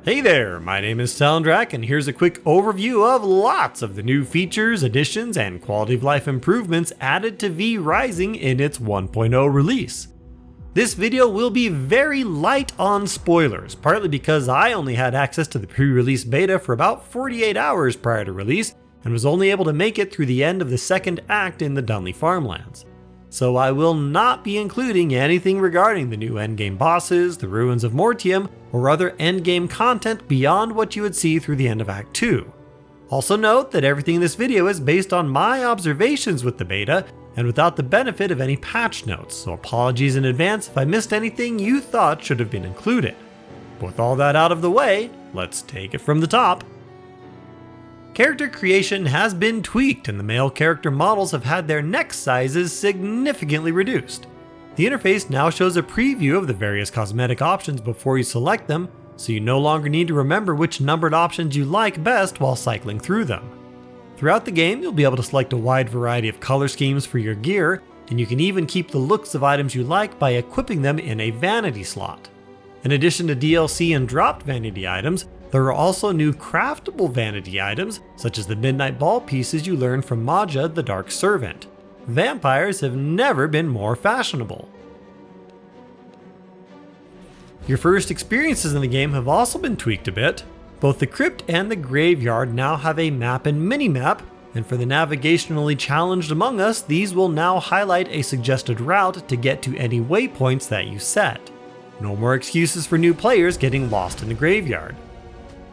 Hey there, my name is Soundrak, and here's a quick overview of lots of the new features, additions, and quality of life improvements added to V Rising in its 1.0 release. This video will be very light on spoilers, partly because I only had access to the pre-release beta for about 48 hours prior to release, and was only able to make it through the end of the second act in the Dunley Farmlands. So I will not be including anything regarding the new endgame bosses, the ruins of Mortium, or other endgame content beyond what you would see through the end of Act 2. Also note that everything in this video is based on my observations with the beta, and without the benefit of any patch notes, so apologies in advance if I missed anything you thought should have been included. But with all that out of the way, let's take it from the top. Character creation has been tweaked, and the male character models have had their neck sizes significantly reduced. The interface now shows a preview of the various cosmetic options before you select them, so you no longer need to remember which numbered options you like best while cycling through them. Throughout the game, you'll be able to select a wide variety of color schemes for your gear, and you can even keep the looks of items you like by equipping them in a vanity slot. In addition to DLC and dropped vanity items, there are also new craftable vanity items, such as the Midnight Ball pieces you learn from Maja the Dark Servant. Vampires have never been more fashionable. Your first experiences in the game have also been tweaked a bit. Both the crypt and the graveyard now have a map and minimap, and for the navigationally challenged among us, these will now highlight a suggested route to get to any waypoints that you set. No more excuses for new players getting lost in the graveyard.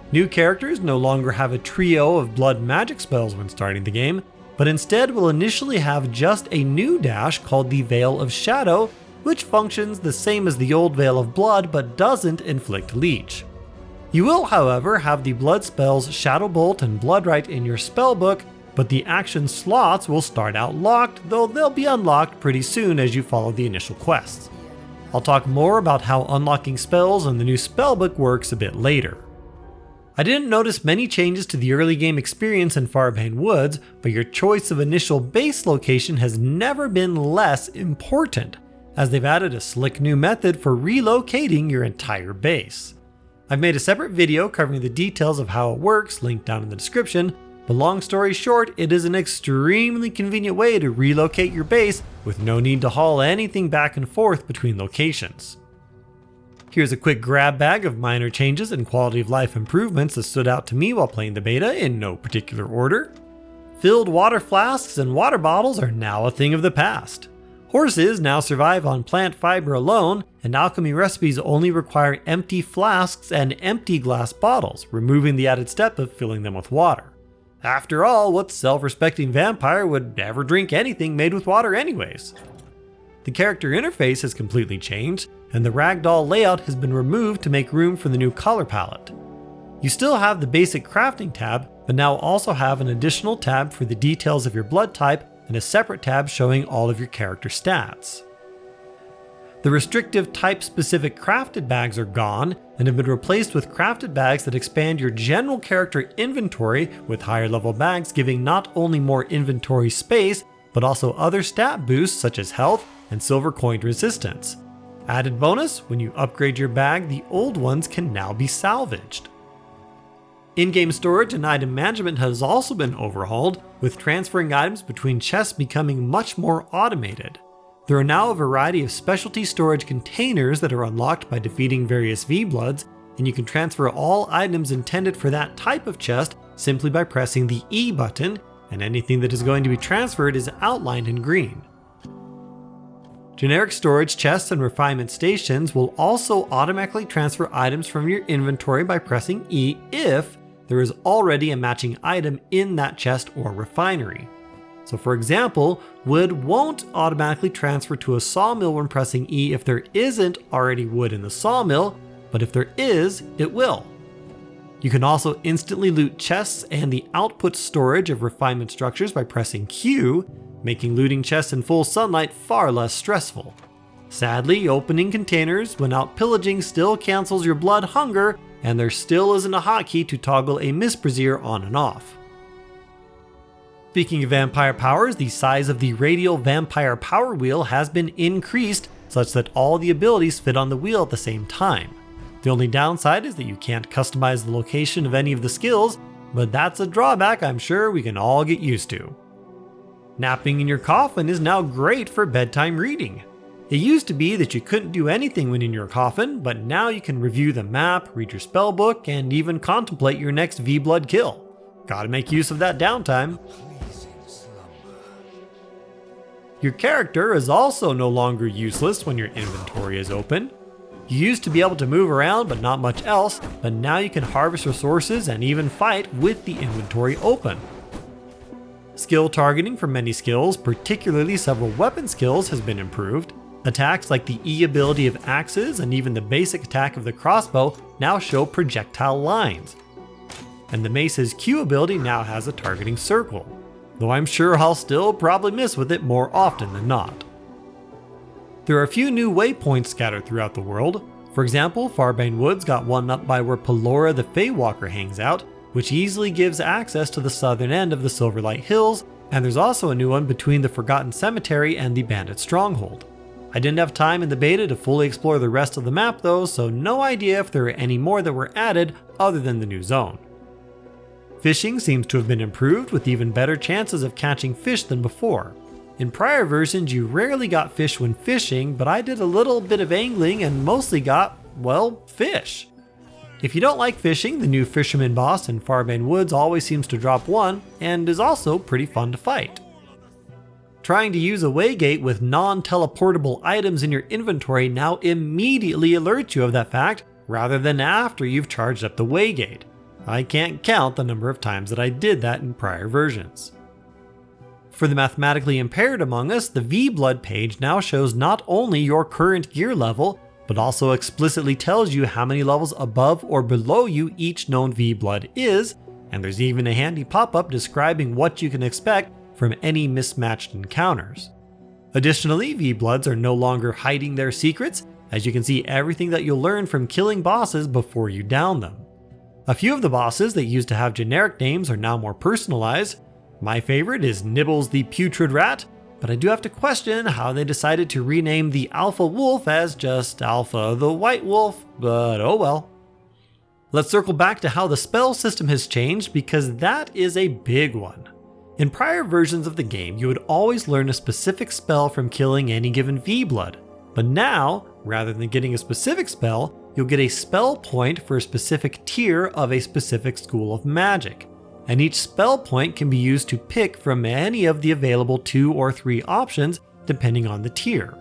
New characters no longer have a trio of blood magic spells when starting the game, but instead will initially have just a new dash called the Veil of Shadow, which functions the same as the old Veil of Blood but doesn't inflict leech. You will, however, have the blood spells Shadow Bolt and Bloodright in your spellbook, but the action slots will start out locked, though they'll be unlocked pretty soon as you follow the initial quests. I'll talk more about how unlocking spells and the new spellbook works a bit later. I didn't notice many changes to the early game experience in Farbane Woods, but your choice of initial base location has never been less important, as they've added a slick new method for relocating your entire base. I've made a separate video covering the details of how it works, linked down in the description, but long story short, it is an extremely convenient way to relocate your base with no need to haul anything back and forth between locations. Here's a quick grab bag of minor changes and quality of life improvements that stood out to me while playing the beta in no particular order. Filled water flasks and water bottles are now a thing of the past. Horses now survive on plant fiber alone, and alchemy recipes only require empty flasks and empty glass bottles, removing the added step of filling them with water. After all, what self-respecting vampire would ever drink anything made with water anyways? The character interface has completely changed, and the ragdoll layout has been removed to make room for the new color palette. You still have the basic crafting tab, but now also have an additional tab for the details of your blood type and a separate tab showing all of your character stats. The restrictive type-specific crafted bags are gone and have been replaced with crafted bags that expand your general character inventory, with higher level bags giving not only more inventory space, but also other stat boosts such as health and silver coin resistance. Added bonus, when you upgrade your bag, the old ones can now be salvaged. In-game storage and item management has also been overhauled, with transferring items between chests becoming much more automated. There are now a variety of specialty storage containers that are unlocked by defeating various V-Bloods, and you can transfer all items intended for that type of chest simply by pressing the E button, and anything that is going to be transferred is outlined in green. Generic storage chests and refinement stations will also automatically transfer items from your inventory by pressing E if there is already a matching item in that chest or refinery. So for example, wood won't automatically transfer to a sawmill when pressing E if there isn't already wood in the sawmill, but if there is, it will. You can also instantly loot chests and the output storage of refinement structures by pressing Q, making looting chests in full sunlight far less stressful. Sadly, opening containers when out pillaging still cancels your blood hunger, and there still isn't a hotkey to toggle a Misbrazier on and off. Speaking of vampire powers, the size of the radial vampire power wheel has been increased such that all the abilities fit on the wheel at the same time. The only downside is that you can't customize the location of any of the skills, but that's a drawback I'm sure we can all get used to. Napping in your coffin is now great for bedtime reading. It used to be that you couldn't do anything when in your coffin, but now you can review the map, read your spellbook, and even contemplate your next V-Blood kill. Gotta make use of that downtime. Your character is also no longer useless when your inventory is open. You used to be able to move around but not much else, but now you can harvest resources and even fight with the inventory open. Skill targeting for many skills, particularly several weapon skills, has been improved. Attacks like the E ability of axes and even the basic attack of the crossbow now show projectile lines. And the mace's Q ability now has a targeting circle, though I'm sure I'll still probably miss with it more often than not. There are a few new waypoints scattered throughout the world. For example, Farbane Woods got one up by where Pelora the Feywalker hangs out, which easily gives access to the southern end of the Silverlight Hills, and there's also a new one between the Forgotten Cemetery and the Bandit Stronghold. I didn't have time in the beta to fully explore the rest of the map though, so no idea if there are any more that were added other than the new zone. Fishing seems to have been improved with even better chances of catching fish than before. In prior versions you rarely got fish when fishing, but I did a little bit of angling and mostly got, well, fish. If you don't like fishing, the new Fisherman boss in Farbane Woods always seems to drop one, and is also pretty fun to fight. Trying to use a waygate with non-teleportable items in your inventory now immediately alerts you of that fact, rather than after you've charged up the waygate. I can't count the number of times that I did that in prior versions. For the mathematically impaired among us, the V-Blood page now shows not only your current gear level, but also explicitly tells you how many levels above or below you each known V-Blood is, and there's even a handy pop-up describing what you can expect from any mismatched encounters. Additionally, V-Bloods are no longer hiding their secrets, as you can see everything that you'll learn from killing bosses before you down them. A few of the bosses that used to have generic names are now more personalized. My favorite is Nibbles the Putrid Rat, but I do have to question how they decided to rename the Alpha Wolf as just Alpha the White Wolf, but oh well. Let's circle back to how the spell system has changed, because that is a big one. In prior versions of the game, you would always learn a specific spell from killing any given V-Blood, but now, rather than getting a specific spell, you'll get a spell point for a specific tier of a specific school of magic, and each spell point can be used to pick from any of the available 2 or 3 options depending on the tier.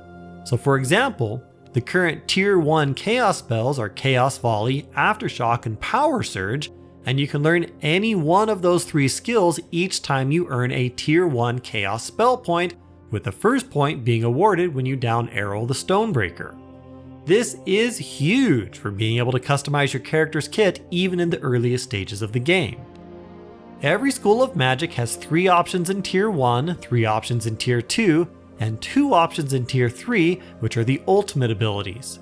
So for example, the current tier 1 chaos spells are Chaos Volley, Aftershock, and Power Surge, and you can learn any one of those 3 skills each time you earn a tier 1 chaos spell point, with the first point being awarded when you down Errol the Stonebreaker. This is huge for being able to customize your character's kit even in the earliest stages of the game. Every school of magic has 3 options in tier 1, 3 options in tier 2, and 2 options in tier 3, which are the ultimate abilities.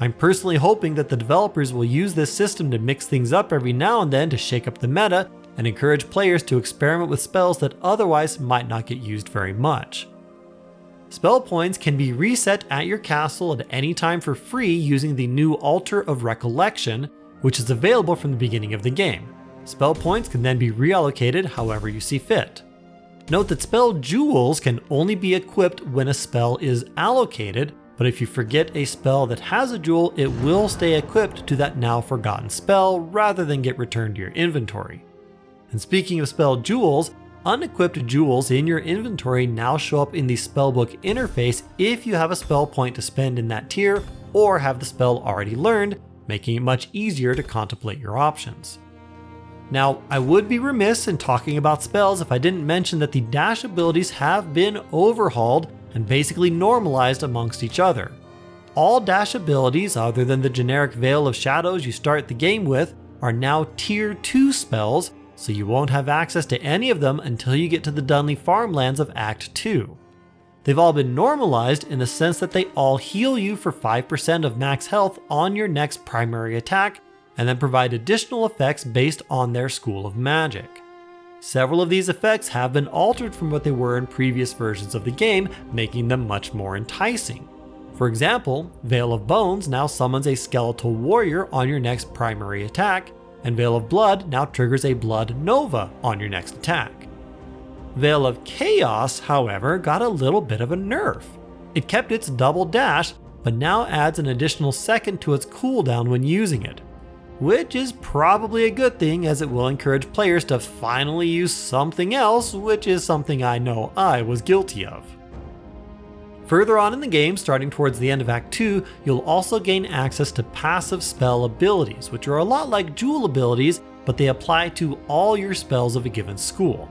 I'm personally hoping that the developers will use this system to mix things up every now and then to shake up the meta and encourage players to experiment with spells that otherwise might not get used very much. Spell points can be reset at your castle at any time for free using the new Altar of Recollection, which is available from the beginning of the game. Spell points can then be reallocated however you see fit. Note that spell jewels can only be equipped when a spell is allocated, but if you forget a spell that has a jewel, it will stay equipped to that now forgotten spell rather than get returned to your inventory. And speaking of spell jewels, unequipped jewels in your inventory now show up in the spellbook interface if you have a spell point to spend in that tier or have the spell already learned, making it much easier to contemplate your options. Now, I would be remiss in talking about spells if I didn't mention that the dash abilities have been overhauled and basically normalized amongst each other. All dash abilities, other than the generic Veil of Shadows you start the game with, are now tier 2 spells, so you won't have access to any of them until you get to the Dunley Farmlands of Act 2. They've all been normalized in the sense that they all heal you for 5% of max health on your next primary attack, and then provide additional effects based on their school of magic. Several of these effects have been altered from what they were in previous versions of the game, making them much more enticing. For example, Veil of Bones now summons a skeletal warrior on your next primary attack, and Veil of Blood now triggers a Blood Nova on your next attack. Veil of Chaos, however, got a little bit of a nerf. It kept its double dash, but now adds an additional second to its cooldown when using it, which is probably a good thing as it will encourage players to finally use something else, which is something I know I was guilty of. Further on in the game, starting towards the end of Act 2, you'll also gain access to passive spell abilities, which are a lot like jewel abilities, but they apply to all your spells of a given school.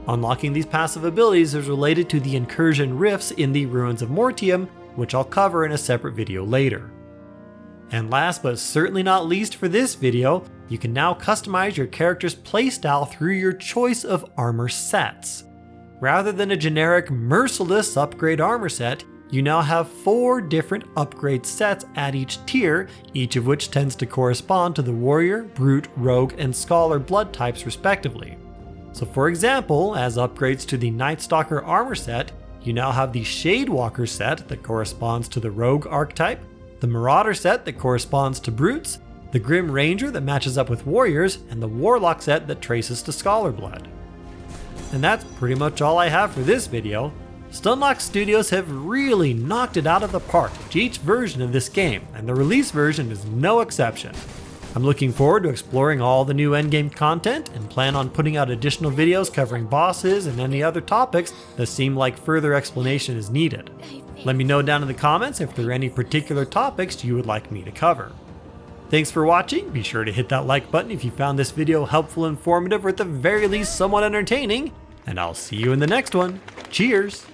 Unlocking these passive abilities is related to the incursion rifts in the Ruins of Mortium, which I'll cover in a separate video later. And last but certainly not least for this video, you can now customize your character's playstyle through your choice of armor sets. Rather than a generic merciless upgrade armor set, you now have 4 different upgrade sets at each tier, each of which tends to correspond to the warrior, brute, rogue, and scholar blood types respectively. So for example, as upgrades to the Night Stalker armor set, you now have the Shadewalker set that corresponds to the rogue archetype, the Marauder set that corresponds to brutes, the Grim Ranger that matches up with warriors, and the Warlock set that traces to scholar blood. And that's pretty much all I have for this video. Stunlock Studios have really knocked it out of the park with each version of this game, and the release version is no exception. I'm looking forward to exploring all the new endgame content and plan on putting out additional videos covering bosses and any other topics that seem like further explanation is needed. Let me know down in the comments if there are any particular topics you would like me to cover. Thanks for watching, be sure to hit that like button if you found this video helpful, informative, or at the very least somewhat entertaining, and I'll see you in the next one. Cheers!